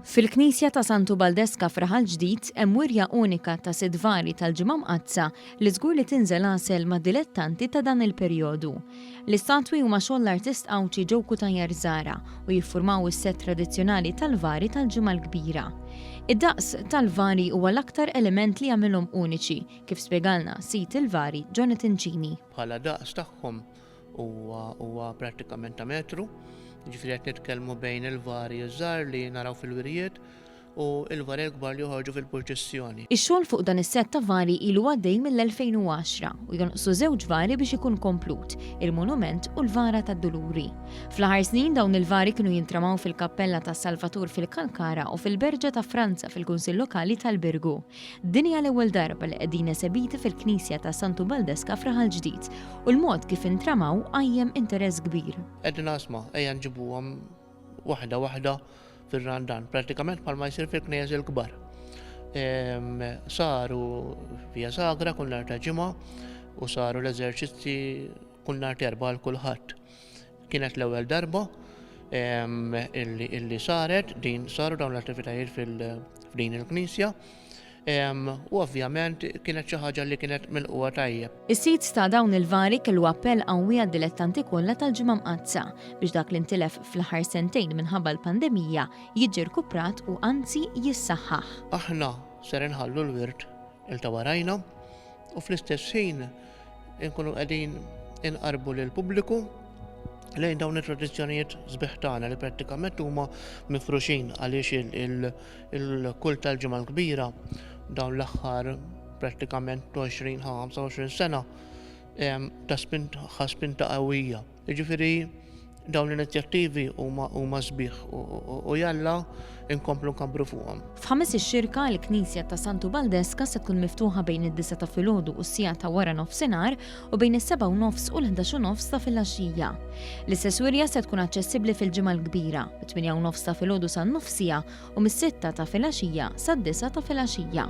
Fil-Knisja ta' Santu Baldeska f'Raħal Ġdid hemm wirja unika ta' sidvari tal-ġimgħa mqazza li żgur li tinżel għasel ma' dilettanti ta' dan il-perjodu. L-istatwi huma xogħol l-artist Awċi Ġew Kutajjar Żara u jiffurmaw is-set tradizzjonali tal-vari tal-ġimgħa l-kbira. Id-daqs tal-vari huwa l-aktar element li jagħmilhom uniċi, kif spjegalna sit il-vari Jonathan Cini. Bħala daqs tagħhom huwa prattikament ta' metru, ġifieri qed nitkellmu bejn il-vari żgħar li naraw fil-wirjiet u il-vari l-kbar li joħorġu fil-proċessjoni. Ix-xogħol fuq dan is-set ta' vari ilu għaddej mill-2010 u jonqsu żewġ vari biex ikun komplut, il-Monument u l-Vara tad-Duluri. Fl-aħħar snin dawn il-vari kienu jintramaw fil-Kappella ta' Salvatur fil-Kalkara u fil-Berġa ta' Franza fil-Kunsill Lokali tal-Birgu. Din hija l-ewwel darba li qegħdin esebiti fil-Knisja ta' Santu Baldeska f'Raħal Ġdid u l-mod kif intramaw għajjem interess kbir. Qegħdin nasma' ejja nġibuhom waħda fil-randan, pratikament bħalma jsir fil-knejjes il-kbar. Saru via sagra kull nhar ta' ġimgħa u saru l-eżerċizzi kull nhar terba' għal kulħadd. Kienet l-ewwel darba illi saret din saru dawn l-attivitajiet f'din il-Knisja. U ovvjament kienet xi ħaġa li kienet milquha tajjeb. Is-sit ta' dawn il-vari kellu appell qawwi għad-dilettanti kollha tal-ġimgħa mqazza biex dak li ntilef fl-aħħar sentejn minħabba l-pandemija jiġi rkuprat u anzi jissaħħaħ. Aħna ser inħallu l-wirt il-tawarajna u fl-istess ħin inkunu qegħdin inqarbu lill-pubbliku lejn dawn it-tradizzjonijiet sbieħ tagħna li prattikament huma mifruxin għaliex il-kult tal-ġimgħa l-kbira dawn l-aħħar prattikament 20-25 sena ta' spinta qawwija. Jiġifieri dawn l-inizjattivi huma sbieħ u jalla inkomplu nkabbru fuqhom. F'ħames ix-xirka l-Knisja ta' Santu Baldeska se tkun miftuħa bejn id-9 ta' filgħodu u s-sija ta' wara nofsinhar u bejn is-7 u nofs u l-11 nofs ta' filgħaxija. L-istess wirja se tkun aċċessibbli fil-ġimgħa l-kbira, bit-8 nofs ta' filgħodu sa' nofsija u mis-6 ta' filgħaxija sa' 9 ta' filgħaxija.